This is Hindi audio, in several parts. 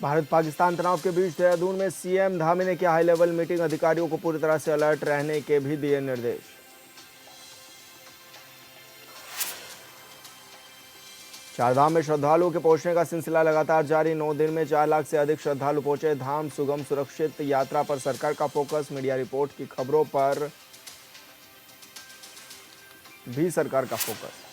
भारत पाकिस्तान तनाव के बीच देहरादून में सीएम धामी ने किया हाई लेवल मीटिंग, अधिकारियों को पूरी तरह से अलर्ट रहने के भी दिए निर्देश। चारधाम में श्रद्धालुओं के पहुंचने का सिलसिला लगातार जारी, 9 दिन में 4 लाख से अधिक श्रद्धालु पहुंचे धाम। सुगम सुरक्षित यात्रा पर सरकार का फोकस, मीडिया रिपोर्ट की खबरों पर भी सरकार का फोकस।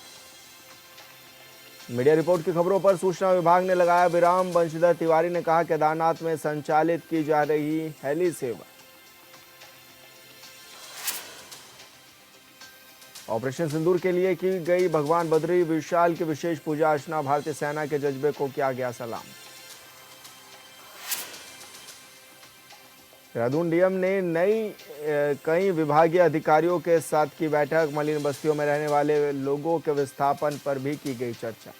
मीडिया रिपोर्ट की खबरों पर सूचना विभाग ने लगाया विराम, बंशीधर तिवारी ने कहा केदारनाथ में संचालित की जा रही हेली सेवा। ऑपरेशन सिंदूर के लिए की गई भगवान बद्री विशाल की विशेष पूजा अर्चना, भारतीय सेना के जज्बे को किया गया सलाम। देहरादून डीएम ने कई विभागीय अधिकारियों के साथ की बैठक, मलिन बस्तियों में रहने वाले लोगों के विस्थापन पर भी की गई चर्चा।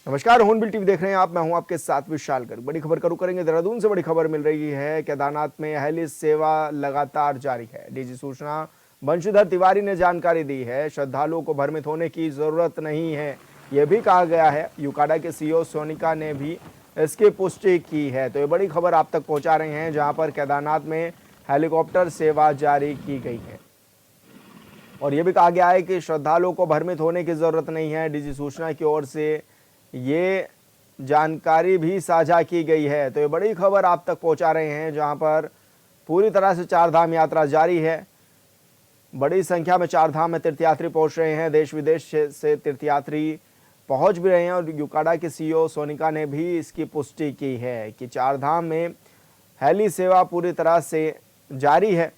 नमस्कार, हॉर्नबिल टीवी देख रहे हैं आप, मैं हूं आपके साथ विशाल गर्ग। बड़ी खबर करू करेंगे। देहरादून से बड़ी खबर मिल रही है, केदारनाथ में हेली सेवा लगातार जारी है। डीजी सूचना बंशीधर तिवारी ने जानकारी दी है, श्रद्धालुओं को भ्रमित होने की जरूरत नहीं है, यह भी कहा गया है। यूकाडा के सीईओ सोनिका ने भी इसकी पुष्टि की है। तो ये बड़ी खबर आप तक पहुंचा रहे हैं, जहां पर केदारनाथ में हेलीकॉप्टर सेवा जारी की गई है और यह भी कहा गया है कि श्रद्धालुओं को भ्रमित होने की जरूरत नहीं है। डीजी सूचना की ओर से ये जानकारी भी साझा की गई है। तो ये बड़ी खबर आप तक पहुंचा रहे हैं, जहां पर पूरी तरह से चारधाम यात्रा जारी है। बड़ी संख्या में चारधाम में तीर्थयात्री पहुंच रहे हैं, देश विदेश से तीर्थयात्री पहुंच भी रहे हैं और यूकाडा के सीईओ सोनिका ने भी इसकी पुष्टि की है कि चारधाम में हेली सेवा पूरी तरह से जारी है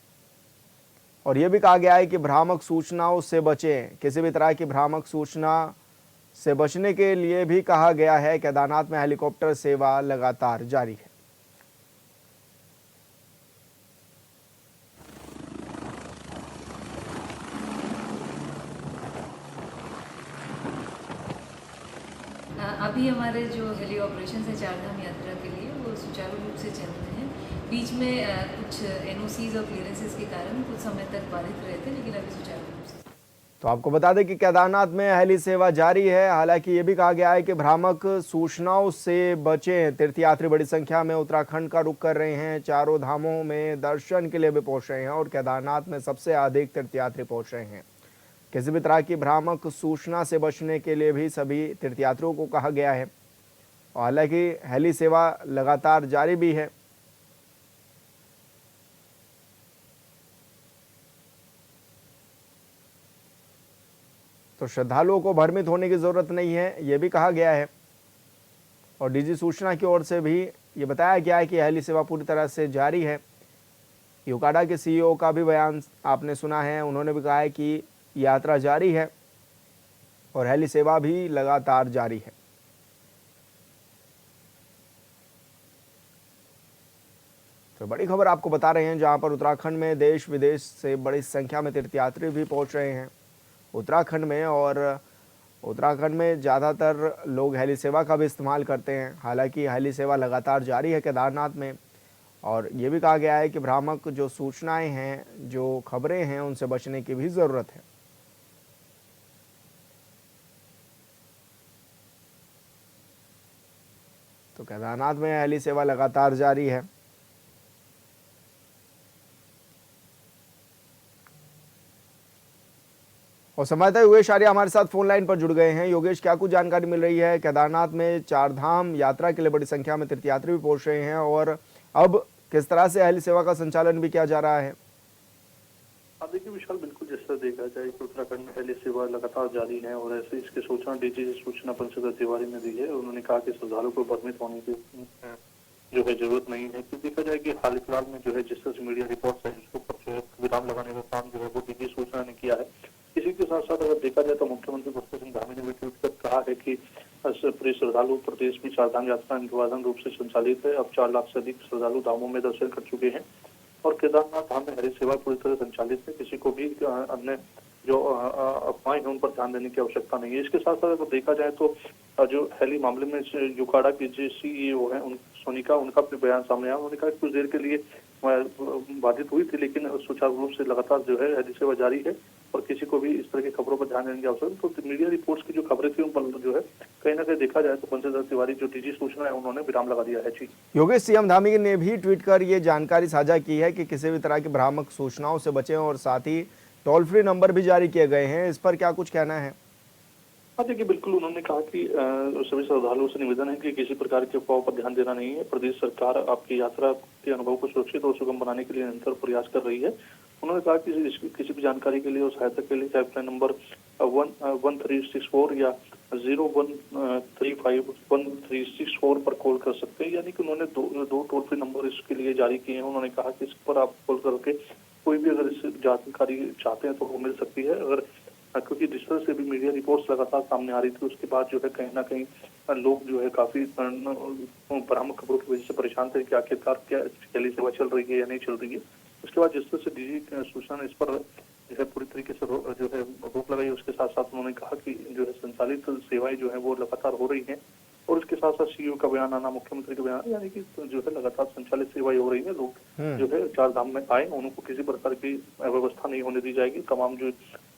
और यह भी कहा गया है कि भ्रामक सूचनाओं से बचें। किसी भी तरह की भ्रामक सूचना से बचने के लिए भी कहा गया है। केदारनाथ में हेलीकॉप्टर सेवा लगातार जारी है। अभी हमारे जो हेली ऑपरेशन है चारधाम यात्रा के लिए, वो सुचारू रूप से चल रहे हैं। बीच में कुछ एनओसीज और क्लियरेंसेस के कारण कुछ समय तक बाधित रहे थे, लेकिन अभी सुचारू रूप से। तो आपको बता दें कि केदारनाथ में हेली सेवा जारी है। हालांकि ये भी कहा गया है कि भ्रामक सूचनाओं से बचें। तीर्थयात्री बड़ी संख्या में उत्तराखंड का रुख कर रहे हैं, चारों धामों में दर्शन के लिए भी पहुंच रहे हैं और केदारनाथ में सबसे अधिक तीर्थयात्री पहुंच रहे हैं। किसी भी तरह की भ्रामक सूचना से बचने के लिए भी सभी तीर्थयात्रियों को कहा गया है। हालांकि हेली सेवा लगातार जारी भी है। तो श्रद्धालुओं को भ्रमित होने की जरूरत नहीं है, यह भी कहा गया है और डीजी सूचना की ओर से भी ये बताया गया है कि हेली सेवा पूरी तरह से जारी है। यूकाडा के सीईओ का भी बयान आपने सुना है, उन्होंने भी कहा है कि यात्रा जारी है और हेली सेवा भी लगातार जारी है। तो बड़ी खबर आपको बता रहे हैं, जहां पर उत्तराखंड में देश विदेश से बड़ी संख्या में तीर्थयात्री भी पहुंच रहे हैं उत्तराखंड में और उत्तराखंड में ज़्यादातर लोग हेली सेवा का भी इस्तेमाल करते हैं। हालांकि हेली सेवा लगातार जारी है केदारनाथ में और ये भी कहा गया है कि भ्रामक जो सूचनाएं हैं, जो खबरें हैं, उनसे बचने की भी ज़रूरत है। तो केदारनाथ में हेली सेवा लगातार जारी है। और संवाददाता योगेश आर्य हमारे साथ फोन लाइन पर जुड़ गए हैं। योगेश, क्या कुछ जानकारी मिल रही है? केदारनाथ में चारधाम यात्रा के लिए बड़ी संख्या में तीर्थयात्री भी पहुंच रहे हैं और अब किस तरह से हेली सेवा का संचालन भी किया जा रहा है? देखिए विशाल, बिल्कुल जिस तरह देखा जाए कि उत्तराखंड में हेली सेवा लगातार जारी है और ऐसे इसकी सूचना डीजी सूचना बंशीधर तिवारी ने दी है। उन्होंने कहा कि श्रद्धालुओं को भ्रमित होने की जो है जरूरत नहीं है, क्योंकि देखा जाए कि हाल फिलहाल में जो है जिस तरह से मीडिया रिपोर्ट है उसके ऊपर जो है विराम लगाने का काम जो है वो डीजी सूचना ने किया है। इसी के साथ साथ अगर देखा जाए तो मुख्यमंत्री भूपेश सिंह धामी ने भी ट्वीट कर कहा है कि पूरे श्रद्धालु प्रदेश में चारधाम यात्रा निर्बाध रूप से संचालित है। अब 4 लाख से अधिक श्रद्धालु धामों में दर्शन कर चुके हैं और केदारनाथ धाम में हेली सेवा पूरी तरह संचालित है। किसी को भी अन्य जो अफवाहें हैं उन पर ध्यान देने की आवश्यकता नहीं है। इसके साथ साथ अगर देखा जाए तो जो हेली मामले में यूकाडा की जो सीईओ है सोनिका, उनका भी बयान सामने आया। उन्होंने कहा कि कुछ देर के लिए बाधित हुई थी, लेकिन सुचारू रूप से लगातार जो है हेली सेवा जारी है और किसी को भी इस तरह की खबरों पर ध्यान देने की आवश्यकता है। तो मीडिया रिपोर्ट्स की जो खबरें थी उन पर जो है कहीं ना कहीं देखा जाए तो बंशीधर तिवारी जो डीजी सूचना है उन्होंने विराम लगा दिया है। जी योगेश, सीएम धामी ने भी ट्वीट कर ये जानकारी साझा की है कि किसी भी तरह की भ्रामक सूचनाओं से बचें और साथ ही टोल फ्री नंबर भी जारी किए गए हैं। इस पर क्या कुछ कहना है? हाँ देखिए, बिल्कुल उन्होंने कहा कि सभी श्रद्धालुओं से निवेदन है कि किसी प्रकार के अफवाहों पर ध्यान देना नहीं है। प्रदेश सरकार आपकी यात्रा के अनुभव को सुरक्षित और सुगम बनाने के लिए निरंतर प्रयास कर रही है। उन्होंने कहा कि किसी भी जानकारी के लिए और सहायता के लिए हेल्पलाइन नंबर 1364 या 01351364 पर कॉल कर सकते हैं। यानी कि उन्होंने दो टोल फ्री नंबर इसके लिए जारी किए हैं। उन्होंने कहा कि इस पर आप कॉल करके कोई भी अगर इस जानकारी चाहते हैं तो वो मिल सकती है। अगर क्योंकि जिस तरह से भी मीडिया रिपोर्ट्स लगातार सामने आ रही थी उसके बाद जो है कहीं ना कहीं लोग जो है काफी भ्रामक खबरों की वजह से परेशान थे कि आखिरकार क्या हेली सेवा चल रही है या नहीं चल रही है। उसके बाद जिस तरह से डीजी सूचना ने इस पर जो है पूरी तरीके से जो है रोक लगाई, उसके साथ साथ उन्होंने कहा कि जो है संचालित सेवाएं जो है वो लगातार हो रही हैं और इसके साथ साथ सीईओ का बयान आना, मुख्यमंत्री का बयान, यानी कि जो है लगातार संचालित सेवाएं हो रही है। लोग जो है चार धाम में आए, उनको किसी प्रकार की व्यवस्था नहीं होने दी जाएगी। तमाम जो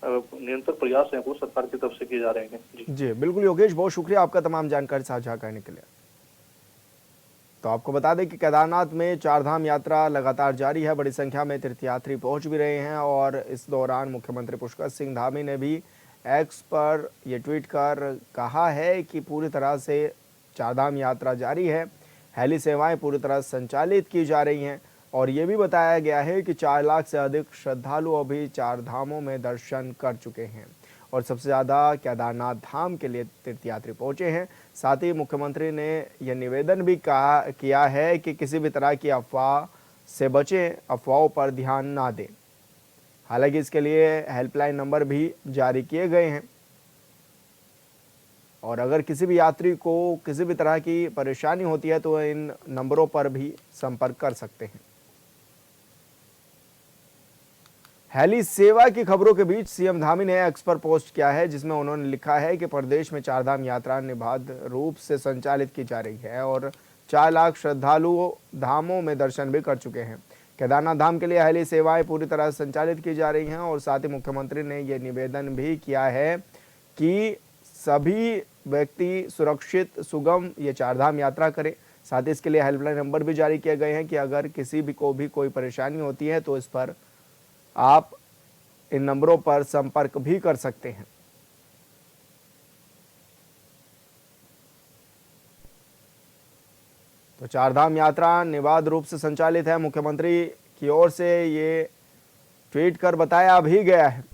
निरंतर प्रयास हैं वो सरकार की तरफ से किए जा रहे हैं। जी बिल्कुल योगेश, बहुत शुक्रिया आपका तमाम जानकारी साझा करने के लिए। तो आपको बता दें कि केदारनाथ में चारधाम यात्रा लगातार जारी है। बड़ी संख्या में तीर्थयात्री पहुंच भी रहे हैं और इस दौरान मुख्यमंत्री पुष्कर सिंह धामी ने भी एक्स पर ये ट्वीट कर कहा है कि पूरी तरह से चारधाम यात्रा जारी है, हेली सेवाएं पूरी तरह संचालित की जा रही हैं और ये भी बताया गया है कि 4 लाख से अधिक श्रद्धालु अभी चार धामों में दर्शन कर चुके हैं और सबसे ज़्यादा केदारनाथ धाम के लिए तीर्थयात्री पहुंचे हैं। साथ ही मुख्यमंत्री ने यह निवेदन भी किया है कि किसी भी तरह की अफवाह से बचें, अफवाहों पर ध्यान ना दें। हालांकि इसके लिए हेल्पलाइन नंबर भी जारी किए गए हैं और अगर किसी भी यात्री को किसी भी तरह की परेशानी होती है तो इन नंबरों पर भी संपर्क कर सकते हैं। हेली सेवा की खबरों के बीच सीएम धामी ने एक्स पर पोस्ट किया है जिसमें उन्होंने लिखा है कि प्रदेश में चारधाम यात्रा निर्बाध रूप से संचालित की जा रही है और 4 लाख श्रद्धालु धामों में दर्शन भी कर चुके हैं। केदारनाथ धाम के लिए हेली सेवाएं पूरी तरह संचालित की जा रही हैं और साथ ही मुख्यमंत्री ने यह निवेदन भी किया है कि सभी व्यक्ति सुरक्षित सुगम ये चारधाम यात्रा करें। साथ ही इसके लिए हेल्पलाइन नंबर भी जारी किए गए हैं कि अगर किसी भी को भी कोई परेशानी होती है तो इस पर आप इन नंबरों पर संपर्क भी कर सकते हैं। तो चारधाम यात्रा निर्बाध रूप से संचालित है। मुख्यमंत्री की ओर से ये ट्वीट कर बताया भी गया है।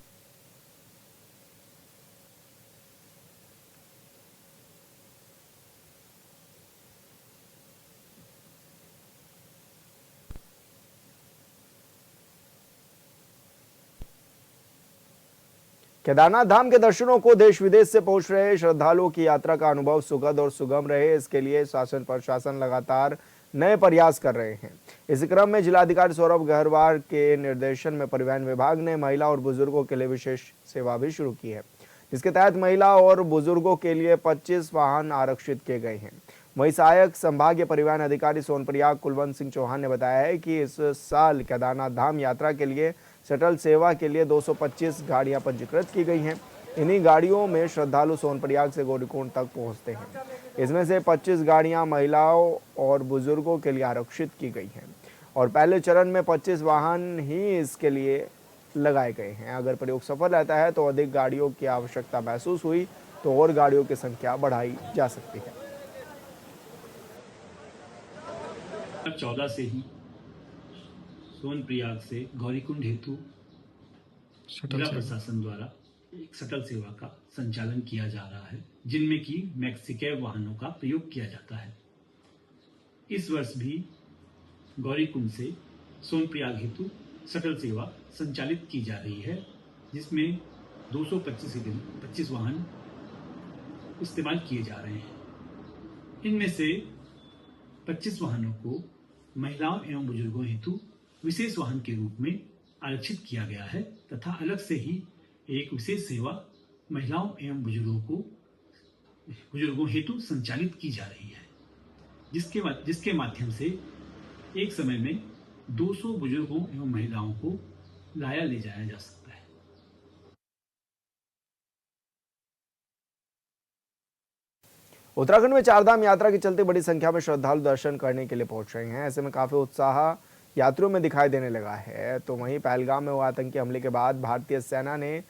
केदारनाथ धाम के दर्शनों को देश विदेश से पहुंच रहे श्रद्धालुओं की यात्रा का अनुभव सुखद और सुगम रहे, इसके लिए शासन प्रशासन लगातार नए प्रयास कर रहे हैं। इस क्रम में जिलाधिकारी सौरभ गहरवार के निर्देशन में परिवहन विभाग ने महिला और बुजुर्गों के लिए विशेष सेवा भी शुरू की है, जिसके तहत महिला और बुजुर्गों के लिए 25 वाहन आरक्षित किए गए हैं। वहीं सहायक संभागीय परिवहन अधिकारी सोनप्रयाग कुलवंत सिंह चौहान ने बताया है कि इस साल केदारनाथ धाम यात्रा के लिए शटल सेवा के लिए 225 गाड़ियां पंजीकृत की गई हैं। इन्हीं गाड़ियों में श्रद्धालु सोनप्रयाग से गौरीकुंड तक पहुंचते हैं। इसमें से 25 गाड़ियां महिलाओं और बुजुर्गों के लिए आरक्षित की गई हैं और पहले चरण में 25 वाहन ही इसके लिए लगाए गए हैं। अगर प्रयोग सफल रहता है तो अधिक गाड़ियों की आवश्यकता महसूस हुई तो और गाड़ियों की संख्या बढ़ाई जा सकती है। 14 से ही सोनप्रयाग से गौरीकुंड हेतु जिला प्रशासन द्वारा एक शटल सेवा का संचालन किया जा रहा है, जिनमें की मैक्सिकैब वाहनों का प्रयोग किया जाता है। इस वर्ष भी गौरीकुंड से सोनप्रयाग हेतु शटल सेवा संचालित की जा रही है, जिसमें 225 वाहन इस्तेमाल किए जा रहे हैं। इनमें से 25 वाहनों को महिलाओं एवं बुजुर्गों हेतु विशेष वाहन के रूप में आरक्षित किया गया है तथा अलग से ही एक विशेष सेवा महिलाओं एवं बुजुर्गों हेतु संचालित की जा रही है, जिसके माध्यम से एक समय में 200 बुजुर्गों एवं महिलाओं को लाया ले जाया जा सकता है। उत्तराखंड में चारधाम यात्रा के चलते बड़ी संख्या में श्रद्धालु दर्शन करने के लिए पहुंच रहे हैं। ऐसे में काफी उत्साह यात्रियों में दिखाई देने लगा है। तो वहीं पहलगाम में हुए आतंकी हमले के बाद भारतीय सेना ने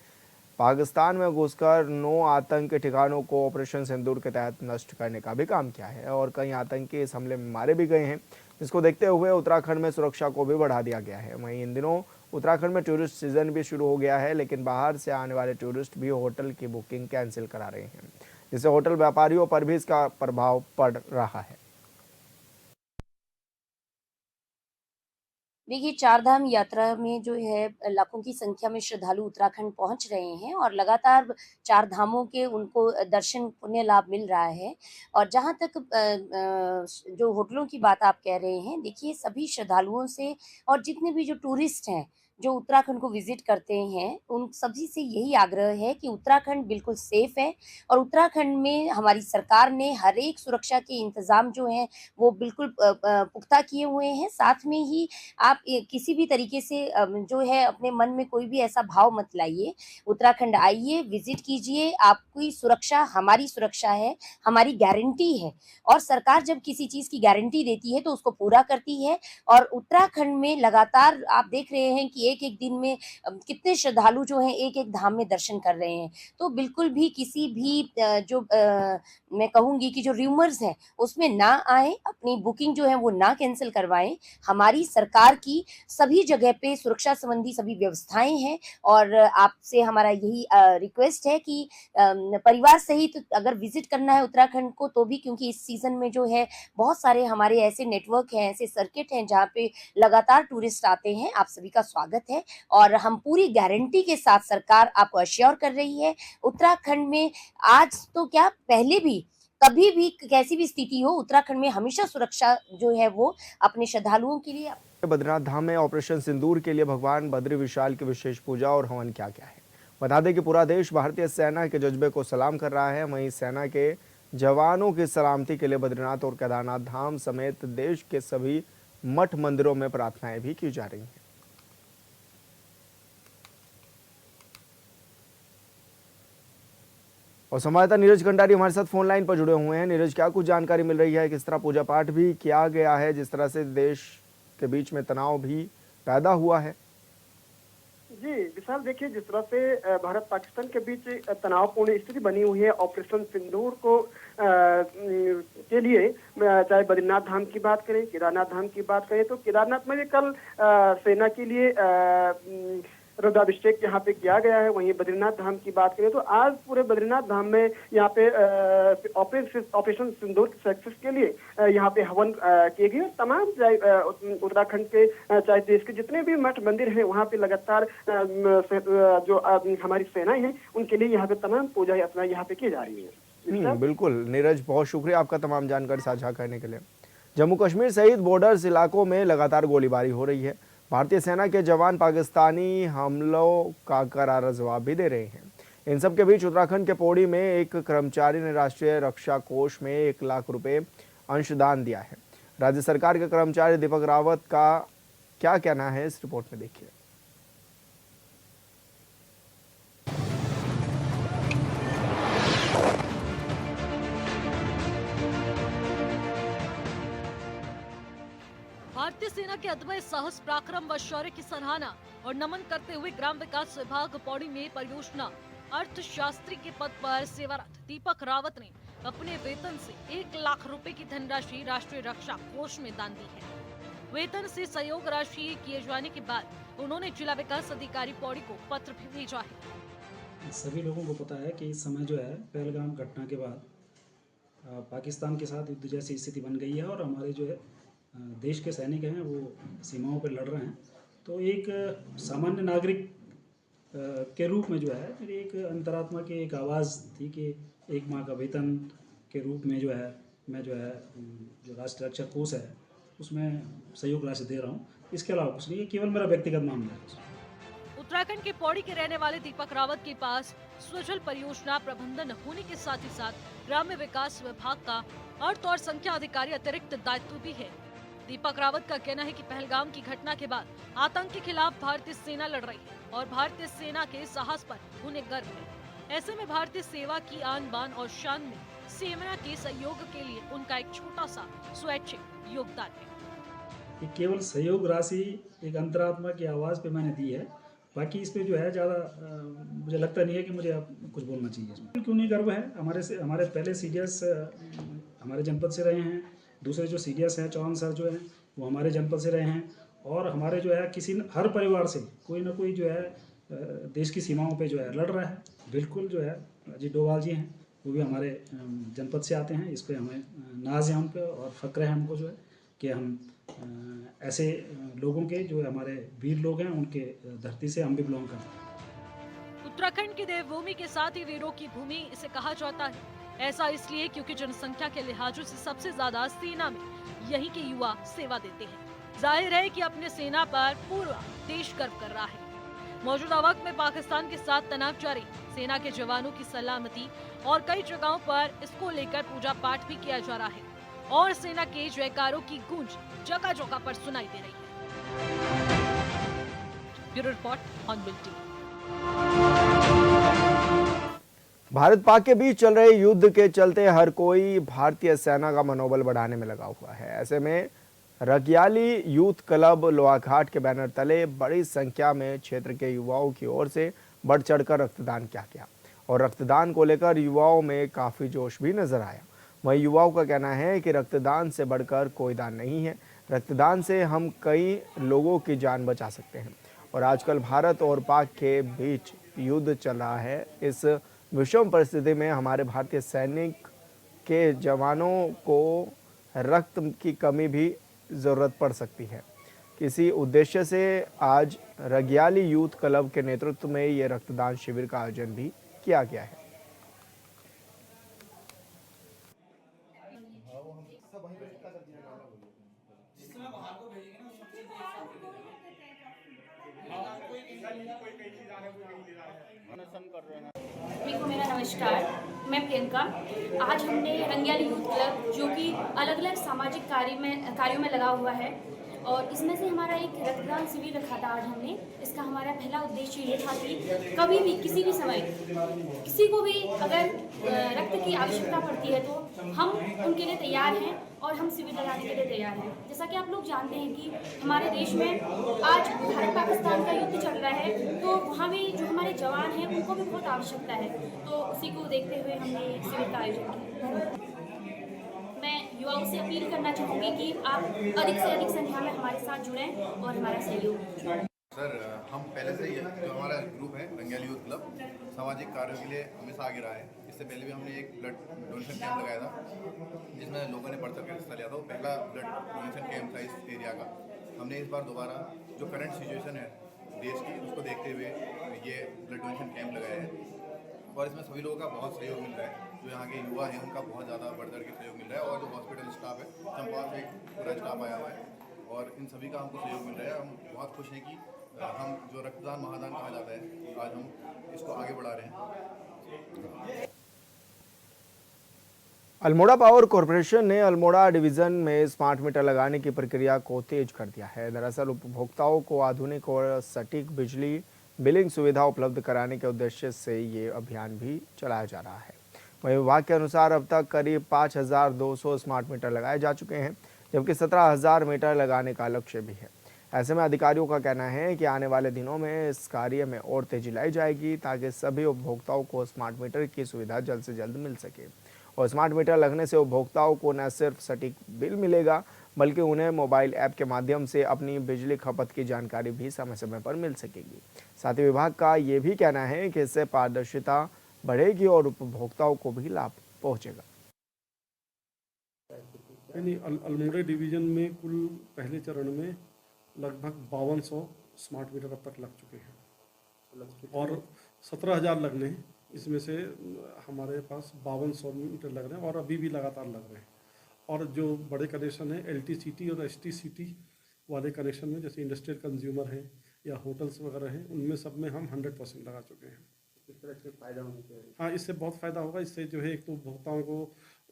पाकिस्तान में घुसकर 9 आतंकी ठिकानों को ऑपरेशन सिंदूर के तहत नष्ट करने का भी काम किया है और कई आतंकी इस हमले में मारे भी गए हैं, जिसको देखते हुए उत्तराखंड में सुरक्षा को भी बढ़ा दिया गया है। वहीं इन दिनों उत्तराखंड में टूरिस्ट सीजन भी शुरू हो गया है, लेकिन बाहर से आने वाले टूरिस्ट भी होटल की बुकिंग कैंसिल करा रहे हैं, जिससे होटल व्यापारियों पर भी इसका प्रभाव पड़ रहा है। देखिए, चारधाम यात्रा में जो है लाखों की संख्या में श्रद्धालु उत्तराखंड पहुंच रहे हैं और लगातार चार धामों के उनको दर्शन पुण्य लाभ मिल रहा है। और जहां तक जो होटलों की बात आप कह रहे हैं, देखिए सभी श्रद्धालुओं से और जितने भी जो टूरिस्ट हैं जो उत्तराखंड को विजिट करते हैं, उन सभी से यही आग्रह है कि उत्तराखंड बिल्कुल सेफ है और उत्तराखंड में हमारी सरकार ने हर एक सुरक्षा के इंतजाम जो हैं वो बिल्कुल पुख्ता किए हुए हैं। साथ में ही आप किसी भी तरीके से जो है अपने मन में कोई भी ऐसा भाव मत लाइए। उत्तराखंड आइए, विजिट कीजिए, आपकी सुरक्षा हमारी सुरक्षा है, हमारी गारंटी है और सरकार जब किसी चीज की गारंटी देती है तो उसको पूरा करती है। और उत्तराखंड में लगातार आप देख रहे हैं कि एक दिन में कितने श्रद्धालु जो हैं एक धाम में दर्शन कर रहे हैं। तो बिल्कुल भी किसी भी मैं कहूंगी कि जो र्यूमर्स हैं उसमें ना आए, अपनी बुकिंग जो है वो ना कैंसिल करवाएं। हमारी सरकार की सभी जगह पे सुरक्षा संबंधी सभी व्यवस्थाएं हैं और आपसे हमारा यही रिक्वेस्ट है कि परिवार सहित अगर विजिट करना है उत्तराखंड को तो भी, क्योंकि इस सीजन में जो है बहुत सारे हमारे ऐसे नेटवर्क हैं, ऐसे सर्किट हैं जहाँ पे लगातार टूरिस्ट आते हैं। आप सभी का स्वागत है और हम पूरी गारंटी के साथ सरकार आपको अश्योर कर रही है। उत्तराखंड में आज तो क्या, पहले भी कभी भी कैसी भी स्थिति हो, उत्तराखंड में हमेशा सुरक्षा जो है वो अपने श्रद्धालुओं के लिए। बद्रीनाथ धाम में ऑपरेशन सिंदूर के लिए भगवान बद्री विशाल की विशेष पूजा और हवन क्या क्या है, बता दें कि पूरा देश भारतीय सेना के जज्बे को सलाम कर रहा है। वहीं सेना के जवानों की सलामती के लिए बद्रीनाथ और केदारनाथ धाम समेत देश के सभी मठ मंदिरों में प्रार्थनाएं भी की जा रही हैं। और संवाददाता नीरज कंडारी हमारे साथ फोन लाइन पर जुड़े हुए हैं। नीरज, क्या कुछ जानकारी मिल रही है, किस तरह पूजा पाठ भी किया गया है, जिस तरह से देश के बीच में तनाव भी पैदा हुआ है? जी विशाल, देखिए जिस तरह से भारत पाकिस्तान के बीच तनावपूर्ण स्थिति बनी हुई है, ऑपरेशन सिंदूर को के लिए चाहे बद्रीनाथ धाम की बात करें, केदारनाथ धाम की बात करें, तो केदारनाथ में भी कल सेना के लिए रुद्राभिषेक यहाँ पे किया गया है। वहीं बद्रीनाथ धाम की बात करें तो आज पूरे बद्रीनाथ धाम में यहाँ पे ऑपरेशन सिंदूर सक्सेस के लिए यहाँ पे हवन किए गए। तमाम उत्तराखंड के चाहे देश के जितने भी मठ मंदिर हैं वहाँ पे लगातार जो हमारी सेनाएं हैं उनके लिए यहाँ पे तमाम पूजा अर्चना यहाँ पे की जा रही है। बिल्कुल नीरज, बहुत शुक्रिया आपका तमाम जानकारी साझा करने के लिए। जम्मू कश्मीर सहित बॉर्डर्स इलाकों में लगातार गोलीबारी हो रही है। भारतीय सेना के जवान पाकिस्तानी हमलों का करारा जवाब भी दे रहे हैं। इन सब के बीच उत्तराखंड के पौड़ी में एक कर्मचारी ने राष्ट्रीय रक्षा कोष में 1 लाख रुपए अंशदान दिया है। राज्य सरकार के कर्मचारी दीपक रावत का क्या कहना है, इस रिपोर्ट में देखिए। भारतीय सेना के अद्भुत साहस, पराक्रम व शौर्य की सराहना और नमन करते हुए ग्राम विकास विभाग पौड़ी में परियोजना अर्थशास्त्री के पद पर सेवारत दीपक रावत ने अपने वेतन से 1 लाख रुपए की धनराशि राष्ट्रीय रक्षा कोष में दान दी है। वेतन से सहयोग राशि किए जाने के बाद उन्होंने जिला विकास अधिकारी पौड़ी को पत्र भी भेजा है। सभी लोगों को पता है कि इस समय जो है पहलगाम घटना के बाद पाकिस्तान के साथ युद्ध जैसी स्थिति बन गई है और हमारे जो है देश के सैनिक हैं वो सीमाओं पर लड़ रहे हैं। तो एक सामान्य नागरिक के रूप में जो है मेरी एक अंतरात्मा की एक आवाज़ थी कि 1 माह का वेतन के रूप में जो है मैं जो है जो राष्ट्रीय रक्षा कोष है उसमें सहयोग राशि दे रहा हूँ। इसके अलावा कुछ नहीं, ये केवल मेरा व्यक्तिगत मामला है। उत्तराखंड के पौड़ी के रहने वाले दीपक रावत के पास स्वजल परियोजना प्रबंधन होने के साथ ही साथ ग्राम्य विकास विभाग का अर्थ और संख्या अधिकारी अतिरिक्त दायित्व भी है। दीपक रावत का कहना है कि पहलगाम की घटना के बाद आतंक के खिलाफ भारतीय सेना लड़ रही है और भारतीय सेना के साहस पर उन्हें गर्व है। ऐसे में भारतीय सेवा की आन बान और शान में सेना के सहयोग के लिए उनका एक छोटा सा स्वैच्छिक योगदान है। ये केवल सहयोग राशि एक अंतरात्मा की आवाज़ पे मैंने दी है। बाकी इस पे जो है ज़्यादा मुझे लगता नहीं है कि मुझे अब कुछ बोलना चाहिए इसमें। क्यों नहीं गर्व है, हमारे पहले सीडीएस हमारे जनपद से रहे हैं। दूसरे जो सीडीएस हैं चौहान सर जो हैं वो हमारे जनपद से रहे हैं। और हमारे जो है हर परिवार से कोई ना कोई जो है देश की सीमाओं पे जो है लड़ रहा है। बिल्कुल जो है अजीत डोभाल जी हैं वो भी हमारे जनपद से आते हैं। इस पर हमें नाज है उन पर और फ़क्र है हमको जो है कि हम ऐसे लोगों के जो हमारे वीर लोग हैं उनके धरती से हम भी बिलोंग करते हैं। उत्तराखंड की देवभूमि के साथ ही वीरों की भूमि इसे कहा जाता है। ऐसा इसलिए क्योंकि जनसंख्या के लिहाजों से सबसे ज्यादा सेना में यहीं के युवा सेवा देते हैं। जाहिर है कि अपने सेना पर पूरा देश गर्व कर रहा है। मौजूदा वक्त में पाकिस्तान के साथ तनाव जारी, सेना के जवानों की सलामती और कई जगहों पर इसको लेकर पूजा पाठ भी किया जा रहा है और सेना के जयकारों की गूंज जगह जगह पर सुनाई दे रही है। Bureau report, hornbill TV. Bharat Pak के बीच चल रहे युद्ध के चलते हर कोई भारतीय सेना का मनोबल बढ़ाने में लगा हुआ है। ऐसे में रगियाली यूथ क्लब लोहाघाट के बैनर तले बड़ी संख्या में क्षेत्र के युवाओं की ओर से बढ़ चढ़कर रक्तदान किया गया और रक्तदान को लेकर युवाओं में काफी जोश भी नजर आया। वहीं युवाओं का कहना है कि रक्तदान से बढ़कर कोई दान नहीं है। रक्तदान से हम कई लोगों की जान बचा सकते हैं और आजकल भारत और पाक के बीच युद्ध चल रहा है। इस विषम परिस्थिति में हमारे भारतीय सैनिक के जवानों को रक्त की कमी भी ज़रूरत पड़ सकती है। किसी उद्देश्य से आज रगियाली यूथ क्लब के नेतृत्व में ये रक्तदान शिविर का आयोजन भी किया गया है। मेरा नमस्कार, मैं प्रियंका। आज हमने रंगियाली यूथ क्लब जो कि अलग अलग सामाजिक कार्यों में लगा हुआ है और इसमें से हमारा एक रक्तदान शिविर रखा था आज हमने। इसका हमारा पहला उद्देश्य ये था कि कभी भी किसी भी समय किसी को भी अगर रक्त की आवश्यकता पड़ती है तो हम उनके लिए तैयार हैं और हम शिविर लगाने के लिए तैयार हैं। जैसा कि आप लोग जानते हैं कि हमारे देश में आज भारत पाकिस्तान का युद्ध चल रहा है तो वहाँ भी जो हमारे जवान हैं उनको भी बहुत आवश्यकता है, तो उसी को देखते हुए हमने शिविर का आयोजन किया। मैं युवाओं से अपील करना चाहूँगी कि आप अधिक से अधिक संख्या में हमारे साथ जुड़ें और हमारा सहयोग करें। सर, हम पहले से ही जो हमारा ग्रुप है रंगियाली यूथ क्लब सामाजिक कार्यों के लिए हमेशा आगे रहा है। इससे पहले भी हमने एक ब्लड डोनेशन कैंप लगाया था जिसमें लोगों ने बढ़ चढ़ कर हिस्सा लिया था। वो पहला ब्लड डोनेशन कैंप था इस एरिया का। हमने इस बार दोबारा जो करंट सिचुएशन है देश की उसको देखते हुए ये ब्लड डोनेशन कैंप लगाया है और इसमें सभी लोगों का बहुत सहयोग मिल रहा है। जो यहाँ के युवा हैं उनका बहुत ज़्यादा बढ़ चढ़ के सहयोग मिल रहा है और जो हॉस्पिटल स्टाफ है चंपावत से पूरा स्टाफ आया हुआ है और इन सभी का हमको सहयोग मिल रहा है। हम बहुत खुश हैं कि हम जो रक्तदान महादान कहा जाता है आज हम इसको आगे बढ़ा रहे हैं। अल्मोड़ा पावर कॉरपोरेशन ने अल्मोड़ा डिवीजन में स्मार्ट मीटर लगाने की प्रक्रिया को तेज कर दिया है। दरअसल उपभोक्ताओं को आधुनिक और सटीक बिजली बिलिंग सुविधा उपलब्ध कराने के उद्देश्य से ये अभियान भी चलाया जा रहा है। वहीं विभाग के अनुसार अब तक करीब 5,200 स्मार्ट मीटर लगाए जा चुके हैं, जबकि 17,000 मीटर लगाने का लक्ष्य भी है। ऐसे में अधिकारियों का कहना है कि आने वाले दिनों में इस कार्य में और तेजी लाई जाएगी ताकि सभी उपभोक्ताओं को स्मार्ट मीटर की सुविधा जल्द से जल्द मिल सके। और स्मार्ट मीटर लगने से उपभोक्ताओं को न सिर्फ सटीक बिल मिलेगा बल्कि उन्हें मोबाइल ऐप के माध्यम से अपनी बिजली खपत की जानकारी भी समय समय पर मिल सकेगी। साथ ही विभाग का ये भी कहना है कि इससे पारदर्शिता बढ़ेगी और उपभोक्ताओं को भी लाभ पहुंचेगा। अल्मोड़ा डिवीजन में कुल पहले चरण में लगभग 5200 स्मार्ट मीटर अब तक लग चुके हैं और 17,000 लगने हैं। इसमें से हमारे पास 5200 मीटर लग रहे हैं और अभी भी लगातार लग रहे हैं। और जो बड़े कनेक्शन हैं LT-CT और ST-CT वाले कनेक्शन में जैसे इंडस्ट्रियल कंज्यूमर हैं या होटल्स वगैरह हैं उनमें सब में हम 100% लगा चुके हैं। इस तरह से फ़ायदा होना चाहिए। हाँ, इससे बहुत फ़ायदा होगा। इससे जो है एक तो उपभोक्ताओं को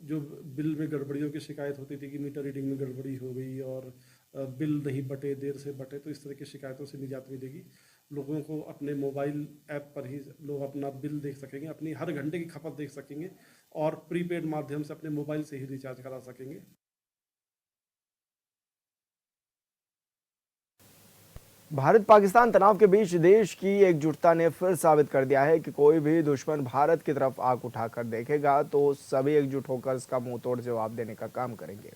जो बिल में गड़बड़ियों की शिकायत होती थी कि मीटर रीडिंग में गड़बड़ी हो गई और बिल नहीं बटे, देर से बटे, तो इस तरह की शिकायतों से निजात मिलेगी। लोगों को अपने मोबाइल ऐप पर ही लोग अपना बिल देख सकेंगे, अपनी हर घंटे की खपत देख सकेंगे और प्रीपेड माध्यम से अपने मोबाइल से ही रिचार्ज करा सकेंगे। भारत पाकिस्तान तनाव के बीच देश की एकजुटता ने फिर साबित कर दिया है कि कोई भी दुश्मन भारत की तरफ आंख उठाकर देखेगा तो सभी एकजुट होकर इसका मुंह तोड़ जवाब देने का काम करेंगे।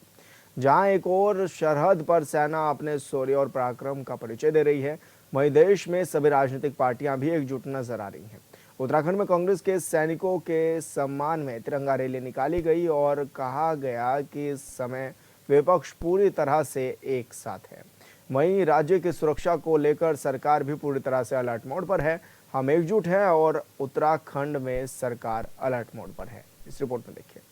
जहां एक और सरहद पर सेना अपने शौर्य और पराक्रम का परिचय दे रही है, वहीं देश में सभी राजनीतिक पार्टियां भी एकजुट नजर आ रही हैं। उत्तराखंड में कांग्रेस के सैनिकों के सम्मान में तिरंगा रैली निकाली गई और कहा गया कि इस समय विपक्ष पूरी तरह से एक साथ है। वहीं राज्य की सुरक्षा को लेकर सरकार भी पूरी तरह से अलर्ट मोड पर है। हम एकजुट हैं और उत्तराखंड में सरकार अलर्ट मोड पर है। इस रिपोर्ट में देखिए।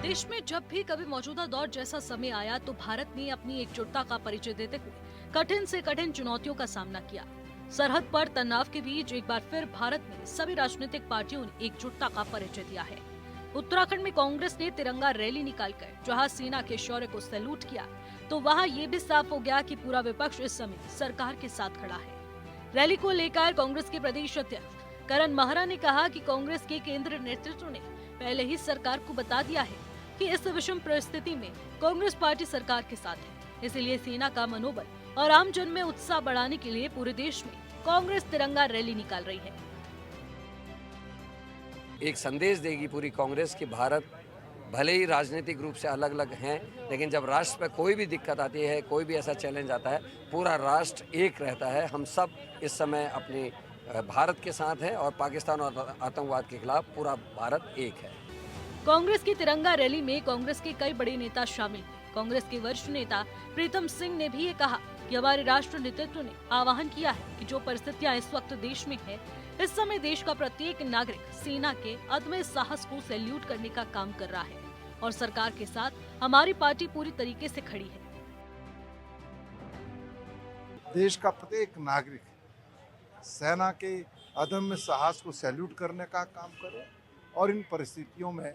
देश में जब भी कभी मौजूदा दौर जैसा समय आया तो भारत ने अपनी एकजुटता का परिचय देते हुए कठिन से कठिन चुनौतियों का सामना किया। सरहद पर तनाव के बीच एक बार फिर भारत में सभी राजनीतिक पार्टियों ने एकजुटता का परिचय दिया है। उत्तराखंड में कांग्रेस ने तिरंगा रैली निकालकर जहां सेना के शौर्य को सैल्यूट किया, तो वहां ये भी साफ हो गया कि पूरा विपक्ष इस समय सरकार के साथ खड़ा है। रैली को लेकर कांग्रेस के प्रदेश अध्यक्ष करण महरा ने कहा कि कांग्रेस के केंद्रीय नेतृत्व ने पहले ही सरकार को बता दिया है कि इस विषम परिस्थिति में कांग्रेस पार्टी सरकार के साथ है। इसलिए सेना का मनोबल और आम जन में उत्साह बढ़ाने के लिए पूरे देश में कांग्रेस तिरंगा रैली निकाल रही है। एक संदेश देगी पूरी कांग्रेस कि भारत भले ही राजनीतिक रूप से अलग अलग हैं, लेकिन जब राष्ट्र पर कोई भी दिक्कत आती है, कोई भी ऐसा चैलेंज आता है, पूरा राष्ट्र एक रहता है। हम सब इस समय अपने भारत के साथ हैं और पाकिस्तान और आतंकवाद के खिलाफ पूरा भारत एक है। कांग्रेस की तिरंगा रैली में कांग्रेस के कई बड़े नेता शामिल हुए। कांग्रेस के वरिष्ठ नेता प्रीतम सिंह ने भी ये कहा कि हमारे राष्ट्र नेतृत्व ने आह्वान किया है कि जो परिस्थितियां इस वक्त देश में है, इस समय देश का प्रत्येक नागरिक सेना के अदम्य साहस को सैल्यूट करने का काम कर रहा है और सरकार के साथ हमारी पार्टी पूरी तरीके से खड़ी है। देश का प्रत्येक नागरिक सेना के अदम्य साहस को सैल्यूट करने का काम करे और इन परिस्थितियों में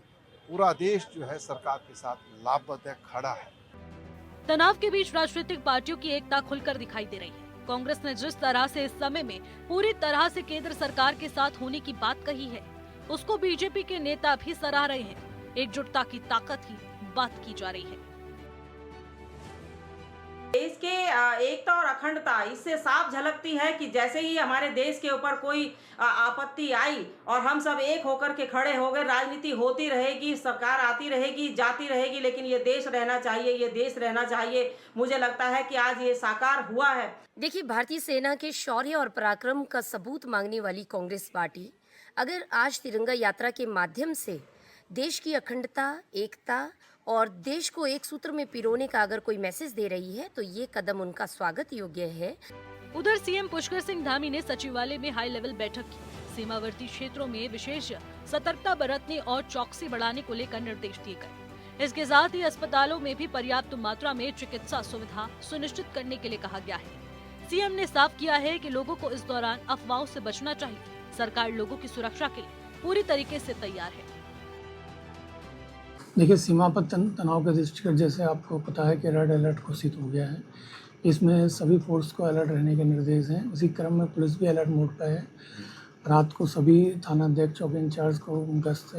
पूरा देश जो है सरकार के साथ लाभबद्ध है, खड़ा है। तनाव के बीच राजनीतिक पार्टियों की एकता खुलकर दिखाई दे रही है। कांग्रेस ने जिस तरह से इस समय में पूरी तरह से केंद्र सरकार के साथ होने की बात कही है, उसको बीजेपी के नेता भी सराह रहे हैं। एकजुटता की ताकत की बात की जा रही है। देश के एकता और अखंडता इससे साफ झलकती है कि जैसे ही हमारे देश के ऊपर कोई आपत्ति आई और हम सब एक होकर के खड़े हो गए, राजनीति होती रहेगी, सरकार आती रहेगी, जाती रहेगी, लेकिन ये देश रहना चाहिए, ये देश रहना चाहिए। मुझे लगता है कि आज ये साकार हुआ है। देखिए, भारतीय सेना के शौर्य और पराक्रम का सबूत मांगने वाली कांग्रेस पार्टी अगर आज तिरंगा यात्रा के माध्यम से देश की अखंडता, एकता और देश को एक सूत्र में पिरोने का अगर कोई मैसेज दे रही है तो ये कदम उनका स्वागत योग्य है। उधर सीएम पुष्कर सिंह धामी ने सचिवालय में हाई लेवल बैठक की। सीमावर्ती क्षेत्रों में विशेष सतर्कता बरतने और चौकसी बढ़ाने को लेकर निर्देश दिए गए। इसके साथ ही अस्पतालों में भी पर्याप्त मात्रा में चिकित्सा सुविधा सुनिश्चित करने के लिए कहा गया है। सीएम ने साफ किया है कि लोगों को इस दौरान अफवाहों से बचना चाहिए। सरकार लोगों की सुरक्षा के लिए पूरी तरीके से तैयार है। देखिए, सीमा पर तनाव के दृष्टिगत जैसे आपको पता है कि रेड अलर्ट घोषित हो गया है। इसमें सभी फोर्स को अलर्ट रहने के निर्देश हैं। उसी क्रम में पुलिस भी अलर्ट मोड पर है। रात को सभी थानाध्यक्ष, चौकी इंचार्ज को गश्त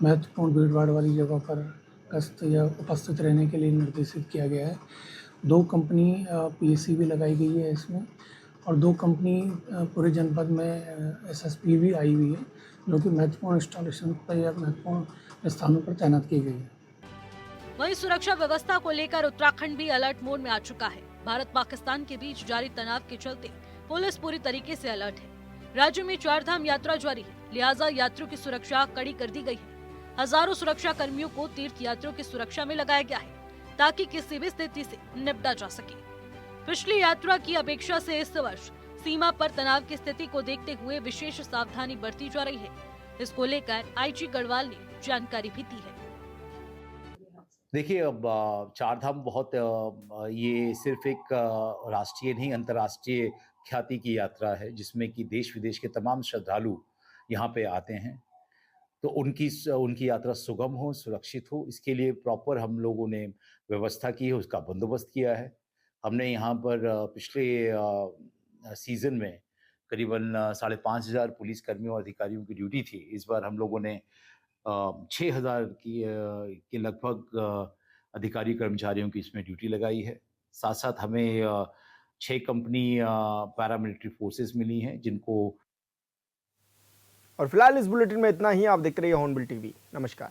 महत्वपूर्ण भीड़ भाड़ वाली जगह पर गश्त या उपस्थित रहने के लिए निर्देशित किया गया है। 2 कंपनी पीएसी भी लगाई गई है इसमें और 2 कंपनी पूरे जनपद में एसएसपी भी आई हुई है, जो कि महत्वपूर्ण इंस्टॉलेशन पर या महत्वपूर्ण स्थानों पर तैनात की गई है। वहीं सुरक्षा व्यवस्था को लेकर उत्तराखंड भी अलर्ट मोड में आ चुका है। भारत पाकिस्तान के बीच जारी तनाव के चलते पुलिस पूरी तरीके से अलर्ट है। राज्य में 4 धाम यात्रा जारी है, लिहाजा यात्रियों की सुरक्षा कड़ी कर दी गई है। हजारों सुरक्षा कर्मियों को तीर्थ यात्रियों की सुरक्षा में लगाया गया है ताकि किसी भी स्थिति से निपटा जा सके। पिछली यात्रा की अपेक्षा से इस वर्ष सीमा पर तनाव की स्थिति को देखते हुए विशेष सावधानी बरती जा रही है। इसको लेकर आईजी गढ़वाल ने जानकारी भी दी है। देखिए, अब 4 धाम बहुत ये सिर्फ एक राष्ट्रीय नहीं अंतर्राष्ट्रीय ख्याति की यात्रा है, जिसमें कि देश विदेश के तमाम श्रद्धालु यहाँ पे आते हैं। तो उनकी यात्रा सुगम हो, सुरक्षित हो, इसके लिए प्रॉपर हम लोगों ने व्यवस्था की है, उसका बंदोबस्त किया है। हमने यहाँ पर पिछले सीज़न में करीबन 5,500 पुलिसकर्मियों और अधिकारियों की ड्यूटी थी। इस बार हम लोगों ने 6,000 के लगभग अधिकारी कर्मचारियों की इसमें ड्यूटी लगाई है। साथ-साथ हमें 6 कंपनी पैरामिलिट्री फोर्सेस मिली हैं जिनको और फिलहाल इस बुलेटिन में इतना ही। आप देख रहे हैं हॉर्नबिल टीवी। नमस्कार।